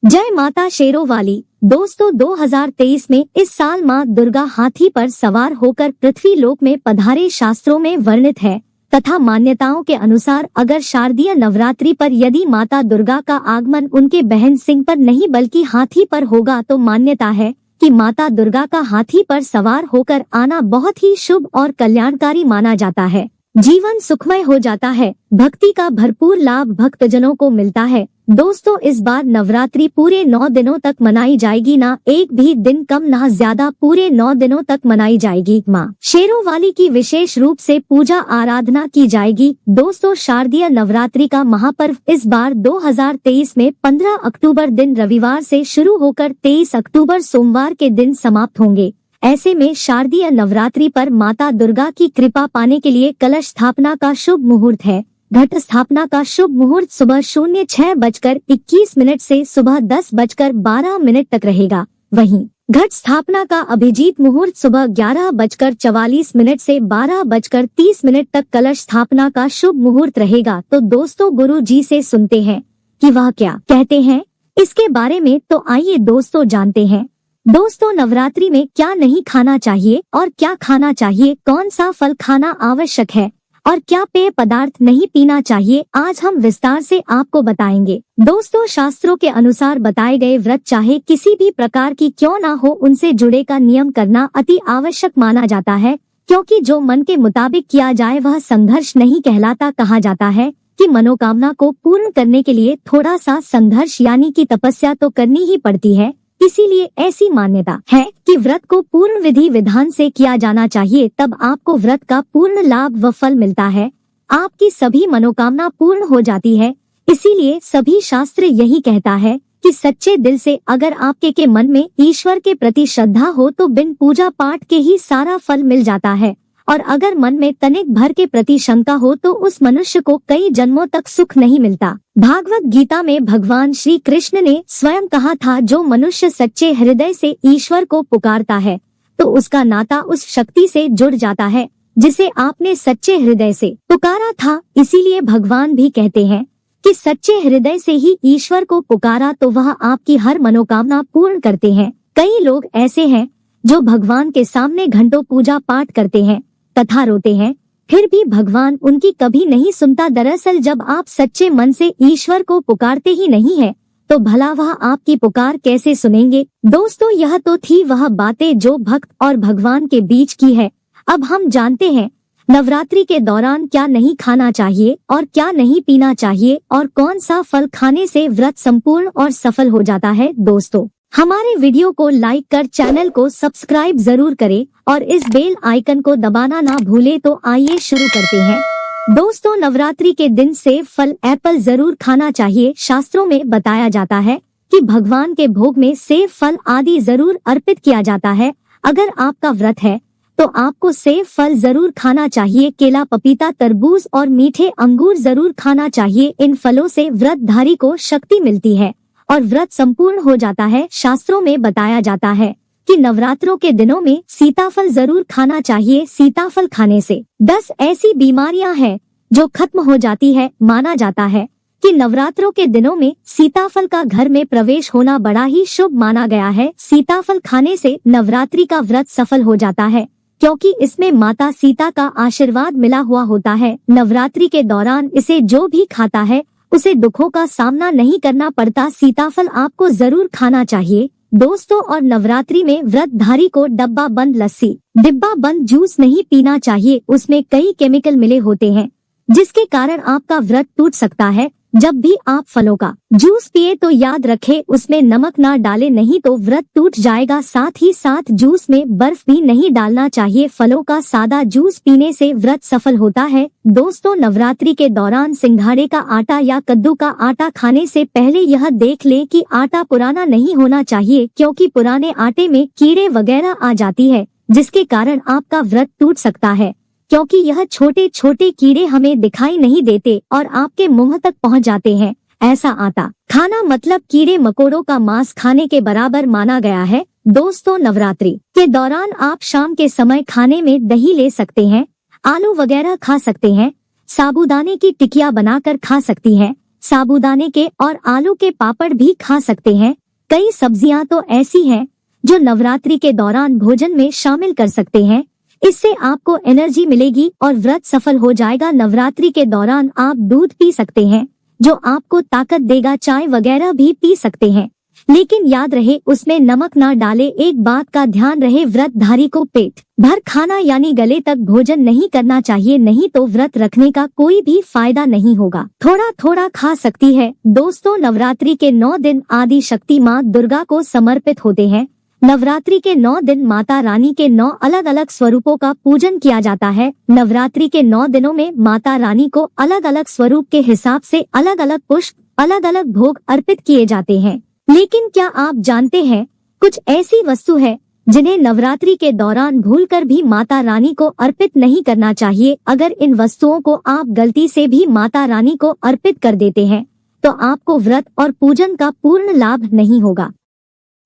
जय माता शेरों वाली। दोस्तों 2023 में इस साल माँ दुर्गा हाथी पर सवार होकर पृथ्वी लोक में पधारे शास्त्रों में वर्णित है तथा मान्यताओं के अनुसार अगर शारदीय नवरात्रि पर यदि माता दुर्गा का आगमन उनके बहन सिंह पर नहीं बल्कि हाथी पर होगा तो मान्यता है कि माता दुर्गा का हाथी पर सवार होकर आना बहुत ही शुभ और कल्याणकारी माना जाता है। जीवन सुखमय हो जाता है, भक्ति का भरपूर लाभ भक्तजनों को मिलता है। दोस्तों इस बार नवरात्रि पूरे 9 दिनों तक मनाई जाएगी, ना एक भी दिन कम ना ज्यादा, पूरे 9 दिनों तक मनाई जाएगी। माँ शेरों वाली की विशेष रूप से पूजा आराधना की जाएगी। दोस्तों शारदीय नवरात्रि का महापर्व इस बार 2023 में 15 अक्टूबर दिन रविवार से शुरू होकर 23 अक्टूबर सोमवार के दिन समाप्त होंगे। ऐसे में शारदीय नवरात्रि पर माता दुर्गा की कृपा पाने के लिए कलश स्थापना का शुभ मुहूर्त है। घट स्थापना का शुभ मुहूर्त सुबह 06:21 से सुबह 10:12 तक रहेगा। वहीं घट स्थापना का अभिजीत मुहूर्त सुबह 11:44 से 12:30 तक कलश स्थापना का शुभ मुहूर्त रहेगा। तो दोस्तों गुरु जी से सुनते हैं कि वह क्या कहते हैं इसके बारे में, तो आइए दोस्तों जानते हैं। दोस्तों नवरात्रि में क्या नहीं खाना चाहिए और क्या खाना चाहिए, कौन सा फल खाना आवश्यक है और क्या पेय पदार्थ नहीं पीना चाहिए, आज हम विस्तार से आपको बताएंगे। दोस्तों शास्त्रों के अनुसार बताए गए व्रत चाहे किसी भी प्रकार की क्यों ना हो उनसे जुड़े का नियम करना अति आवश्यक माना जाता है, क्योंकि जो मन के मुताबिक किया जाए वह संघर्ष नहीं कहलाता। कहा जाता है कि मनोकामना को पूर्ण करने के लिए थोड़ा सा संघर्ष यानी कि तपस्या तो करनी ही पड़ती है। इसीलिए ऐसी मान्यता है कि व्रत को पूर्ण विधि विधान से किया जाना चाहिए, तब आपको व्रत का पूर्ण लाभ व फल मिलता है, आपकी सभी मनोकामना पूर्ण हो जाती है। इसीलिए सभी शास्त्र यही कहता है कि सच्चे दिल से अगर आपके के मन में ईश्वर के प्रति श्रद्धा हो तो बिन पूजा पाठ के ही सारा फल मिल जाता है, और अगर मन में तनिक भर के प्रति शंका हो तो उस मनुष्य को कई जन्मों तक सुख नहीं मिलता। भागवत गीता में भगवान श्री कृष्ण ने स्वयं कहा था, जो मनुष्य सच्चे हृदय से ईश्वर को पुकारता है तो उसका नाता उस शक्ति से जुड़ जाता है जिसे आपने सच्चे हृदय से पुकारा था। इसीलिए भगवान भी कहते हैं कि सच्चे हृदय से ही ईश्वर को पुकारा तो वह आपकी हर मनोकामना पूर्ण करते हैं। कई लोग ऐसे हैं जो भगवान के सामने घंटों पूजा पाठ करते हैं तथा रोते हैं, फिर भी भगवान उनकी कभी नहीं सुनता। दरअसल जब आप सच्चे मन से ईश्वर को पुकारते ही नहीं है तो भला वह आपकी पुकार कैसे सुनेंगे। दोस्तों यह तो थी वह बातें जो भक्त और भगवान के बीच की है। अब हम जानते हैं नवरात्रि के दौरान क्या नहीं खाना चाहिए और क्या नहीं पीना चाहिए और कौन सा फल खाने से व्रत संपूर्ण और सफल हो जाता है। दोस्तों हमारे वीडियो को लाइक कर चैनल को सब्सक्राइब जरूर करें और इस बेल आइकन को दबाना ना भूले। तो आइए शुरू करते हैं। दोस्तों नवरात्रि के दिन सेब फल एप्पल जरूर खाना चाहिए। शास्त्रों में बताया जाता है कि भगवान के भोग में सेब फल आदि जरूर अर्पित किया जाता है। अगर आपका व्रत है तो आपको सेब फल जरूर खाना चाहिए। केला पपीता तरबूज और मीठे अंगूर जरूर खाना चाहिए। इन फलों से व्रतधारी को शक्ति मिलती है और व्रत संपूर्ण हो जाता है। शास्त्रों में बताया जाता है कि नवरात्रों के दिनों में सीताफल जरूर खाना चाहिए। सीताफल खाने से 10 ऐसी बीमारियां हैं जो खत्म हो जाती है। माना जाता है कि नवरात्रों के दिनों में सीताफल का घर में प्रवेश होना बड़ा ही शुभ माना गया है। सीताफल खाने से नवरात्रि का व्रत सफल हो जाता है, क्योंकि इसमें माता सीता का आशीर्वाद मिला हुआ होता है। नवरात्रि के दौरान इसे जो भी खाता है उसे दुखों का सामना नहीं करना पड़ता। सीताफल आपको जरूर खाना चाहिए। दोस्तों और नवरात्रि में व्रतधारी को डब्बा बंद लस्सी, डिब्बा बंद जूस नहीं पीना चाहिए। उसमें कई केमिकल मिले होते हैं जिसके कारण आपका व्रत टूट सकता है। जब भी आप फलों का जूस पिए तो याद रखें उसमें नमक ना डालें, नहीं तो व्रत टूट जाएगा। साथ ही साथ जूस में बर्फ भी नहीं डालना चाहिए। फलों का सादा जूस पीने से व्रत सफल होता है। दोस्तों नवरात्रि के दौरान सिंघाड़े का आटा या कद्दू का आटा खाने से पहले यह देख लें कि आटा पुराना नहीं होना चाहिए, क्योंकि पुराने आटे में कीड़े वगैरह आ जाती है जिसके कारण आपका व्रत टूट सकता है, क्योंकि यह छोटे छोटे कीड़े हमें दिखाई नहीं देते और आपके मुंह तक पहुंच जाते हैं। ऐसा आटा खाना मतलब कीड़े मकोड़ों का मांस खाने के बराबर माना गया है। दोस्तों नवरात्रि के दौरान आप शाम के समय खाने में दही ले सकते हैं, आलू वगैरह खा सकते हैं, साबूदाने की टिकिया बनाकर खा सकती हैं। साबूदाने के और आलू के पापड़ भी खा सकते हैं। कई सब्जियां तो ऐसी हैं जो नवरात्रि के दौरान भोजन में शामिल कर सकते हैं। इससे आपको एनर्जी मिलेगी और व्रत सफल हो जाएगा। नवरात्रि के दौरान आप दूध पी सकते हैं जो आपको ताकत देगा। चाय वगैरह भी पी सकते हैं, लेकिन याद रहे उसमें नमक ना डाले। एक बात का ध्यान रहे, व्रतधारी को पेट भर खाना यानी गले तक भोजन नहीं करना चाहिए, नहीं तो व्रत रखने का कोई भी फायदा नहीं होगा। थोड़ा थोड़ा खा सकती है। दोस्तों, नवरात्रि के 9 दिन आदि शक्ति माँ दुर्गा को समर्पित होते हैं। नवरात्रि के 9 दिन माता रानी के 9 अलग अलग स्वरूपों का पूजन किया जाता है। नवरात्रि के 9 दिनों में माता रानी को अलग अलग स्वरूप के हिसाब से अलग अलग पुष्प, अलग अलग भोग अर्पित किए जाते हैं। लेकिन क्या आप जानते हैं, कुछ ऐसी वस्तु है जिन्हें नवरात्रि के दौरान भूलकर भी माता रानी को अर्पित नहीं करना चाहिए। अगर इन वस्तुओं को आप गलती से भी माता रानी को अर्पित कर देते हैं तो आपको व्रत और पूजन का पूर्ण लाभ नहीं होगा।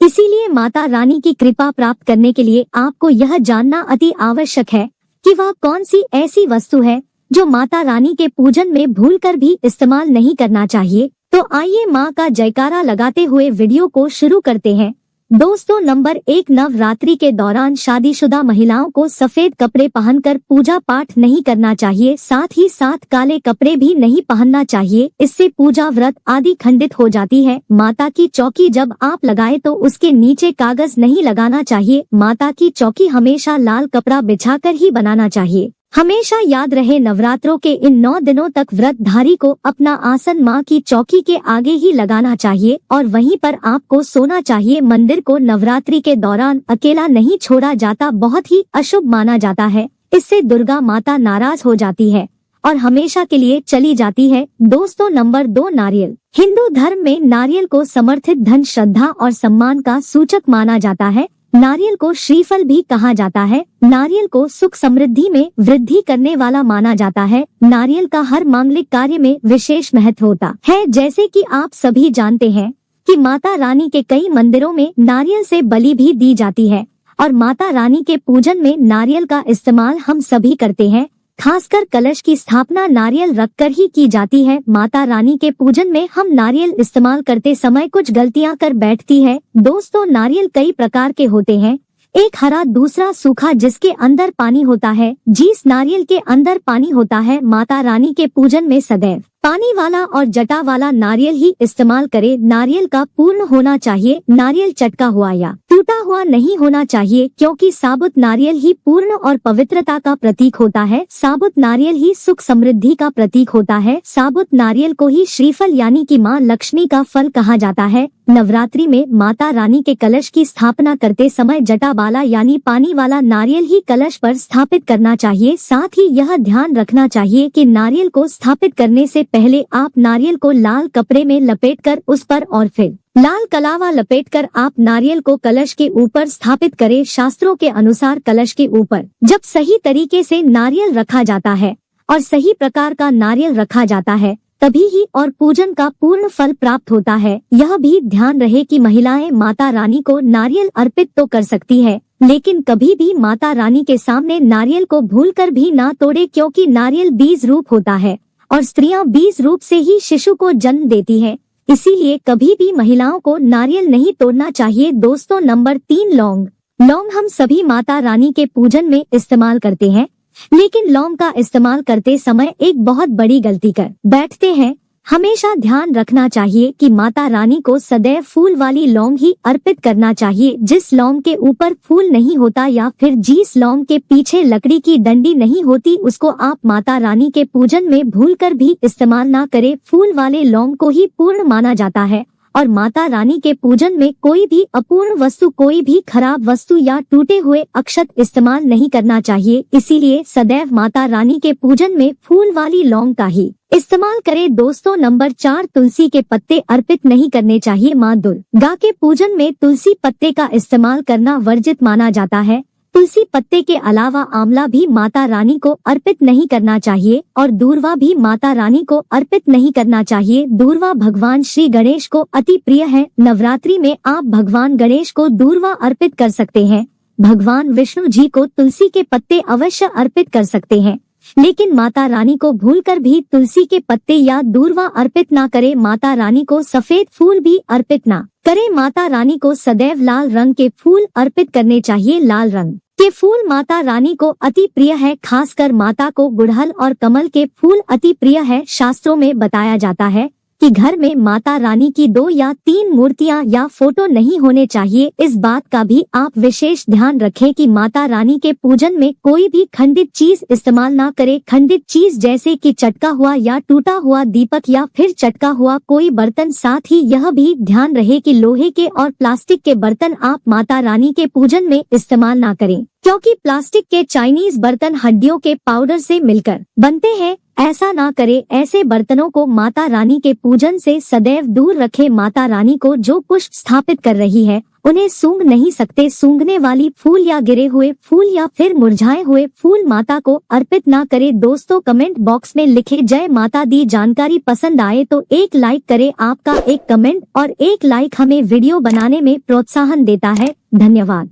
इसीलिए माता रानी की कृपा प्राप्त करने के लिए आपको यह जानना अति आवश्यक है कि वह कौन सी ऐसी वस्तु है जो माता रानी के पूजन में भूलकर भी इस्तेमाल नहीं करना चाहिए। तो आइए माँ का जयकारा लगाते हुए वीडियो को शुरू करते हैं। दोस्तों, नंबर 1, नवरात्रि के दौरान शादीशुदा महिलाओं को सफेद कपड़े पहनकर पूजा पाठ नहीं करना चाहिए। साथ ही साथ काले कपड़े भी नहीं पहनना चाहिए, इससे पूजा व्रत आदि खंडित हो जाती है। माता की चौकी जब आप लगाए तो उसके नीचे कागज नहीं लगाना चाहिए। माता की चौकी हमेशा लाल कपड़ा बिछाकर ही बनाना चाहिए। हमेशा याद रहे, नवरात्रों के इन 9 दिनों तक व्रतधारी को अपना आसन माँ की चौकी के आगे ही लगाना चाहिए और वहीं पर आपको सोना चाहिए। मंदिर को नवरात्रि के दौरान अकेला नहीं छोड़ा जाता, बहुत ही अशुभ माना जाता है। इससे दुर्गा माता नाराज हो जाती है और हमेशा के लिए चली जाती है। दोस्तों, नंबर 2, नारियल। हिंदू धर्म में नारियल को समर्थित धन, श्रद्धा और सम्मान का सूचक माना जाता है। नारियल को श्रीफल भी कहा जाता है। नारियल को सुख समृद्धि में वृद्धि करने वाला माना जाता है। नारियल का हर मांगलिक कार्य में विशेष महत्व होता है। जैसे कि आप सभी जानते हैं कि माता रानी के कई मंदिरों में नारियल से बलि भी दी जाती है और माता रानी के पूजन में नारियल का इस्तेमाल हम सभी करते हैं। खासकर कलश की स्थापना नारियल रखकर ही की जाती है। माता रानी के पूजन में हम नारियल इस्तेमाल करते समय कुछ गलतियां कर बैठती है। दोस्तों, नारियल कई प्रकार के होते हैं, एक हरा, दूसरा सूखा जिसके अंदर पानी होता है। जिस नारियल के अंदर पानी होता है, माता रानी के पूजन में सदैव पानी वाला और जटा वाला नारियल ही इस्तेमाल करें। नारियल का पूर्ण होना चाहिए, नारियल चटका हुआ या टूटा हुआ नहीं होना चाहिए, क्योंकि साबुत नारियल ही पूर्ण और पवित्रता का प्रतीक होता है। साबुत नारियल ही सुख समृद्धि का प्रतीक होता है। साबुत नारियल को ही श्रीफल यानी कि माँ लक्ष्मी का फल कहा जाता है। नवरात्रि में माता रानी के कलश की स्थापना करते समय जटा वाला यानी पानी वाला नारियल ही कलश पर स्थापित करना चाहिए। साथ ही यह ध्यान रखना चाहिए कि नारियल को स्थापित करने से पहले आप नारियल को लाल कपड़े में लपेटकर उस पर और फिर लाल कलावा लपेटकर आप नारियल को कलश के ऊपर स्थापित करें। शास्त्रों के अनुसार कलश के ऊपर जब सही तरीके से नारियल रखा जाता है और सही प्रकार का नारियल रखा जाता है, तभी ही और पूजन का पूर्ण फल प्राप्त होता है। यह भी ध्यान रहे कि महिलाएं माता रानी को नारियल अर्पित तो कर सकती है, लेकिन कभी भी माता रानी के सामने नारियल को भूलकर भी ना तोड़े, क्योंकि नारियल बीज रूप होता है और स्त्रियां बीज रूप से ही शिशु को जन्म देती है। इसीलिए कभी भी महिलाओं को नारियल नहीं तोड़ना चाहिए। दोस्तों, नंबर 3, लौंग। लौंग हम सभी माता रानी के पूजन में इस्तेमाल करते हैं, लेकिन लौंग का इस्तेमाल करते समय एक बहुत बड़ी गलती कर बैठते हैं। हमेशा ध्यान रखना चाहिए कि माता रानी को सदैव फूल वाली लौंग ही अर्पित करना चाहिए। जिस लौंग के ऊपर फूल नहीं होता या फिर जिस लौंग के पीछे लकड़ी की डंडी नहीं होती, उसको आप माता रानी के पूजन में भूलकर भी इस्तेमाल ना करें। फूल वाले लौंग को ही पूर्ण माना जाता है और माता रानी के पूजन में कोई भी अपूर्ण वस्तु, कोई भी खराब वस्तु या टूटे हुए अक्षत इस्तेमाल नहीं करना चाहिए। इसीलिए सदैव माता रानी के पूजन में फूल वाली लौंग का ही इस्तेमाल करें। दोस्तों, नंबर 4, तुलसी के पत्ते अर्पित नहीं करने चाहिए। माँ दुर्गा के पूजन में तुलसी पत्ते का इस्तेमाल करना वर्जित माना जाता है। तुलसी पत्ते के अलावा आंवला भी माता रानी को अर्पित नहीं करना चाहिए और दूर्वा भी माता रानी को अर्पित नहीं करना चाहिए। दूर्वा भगवान श्री गणेश को अति प्रिय है। नवरात्रि में आप भगवान गणेश को दूर्वा अर्पित कर सकते हैं। भगवान विष्णु जी को तुलसी के पत्ते अवश्य अर्पित कर सकते हैं। लेकिन माता रानी को भूलकर भी तुलसी के पत्ते या दूर्वा अर्पित ना करे। माता रानी को सफेद फूल भी अर्पित ना करे। माता रानी को सदैव लाल रंग के फूल अर्पित करने चाहिए। लाल रंग के फूल माता रानी को अति प्रिय है, खासकर माता को गुड़हल और कमल के फूल अति प्रिय है। शास्त्रों में बताया जाता है कि घर में माता रानी की 2 या 3 मूर्तियां या फोटो नहीं होने चाहिए। इस बात का भी आप विशेष ध्यान रखें कि माता रानी के पूजन में कोई भी खंडित चीज इस्तेमाल ना करे। खंडित चीज जैसे कि चटका हुआ या टूटा हुआ दीपक या फिर चटका हुआ कोई बर्तन। साथ ही यह भी ध्यान रहे कि लोहे के और प्लास्टिक के बर्तन आप माता रानी के पूजन में इस्तेमाल ना करें, क्योंकि प्लास्टिक के चाइनीज बर्तन हड्डियों के पाउडर से मिलकर बनते हैं। ऐसा ना करे। ऐसे बर्तनों को माता रानी के पूजन से सदैव दूर रखें। माता रानी को जो पुष्प स्थापित कर रही है उन्हें सूंघ नहीं सकते। सूंघने वाली फूल या गिरे हुए फूल या फिर मुरझाए हुए फूल माता को अर्पित ना करे। दोस्तों कमेंट बॉक्स में लिखे जय माता दी। जानकारी पसंद आए तो एक लाइक करे। आपका एक कमेंट और एक लाइक हमें वीडियो बनाने में प्रोत्साहन देता है। धन्यवाद।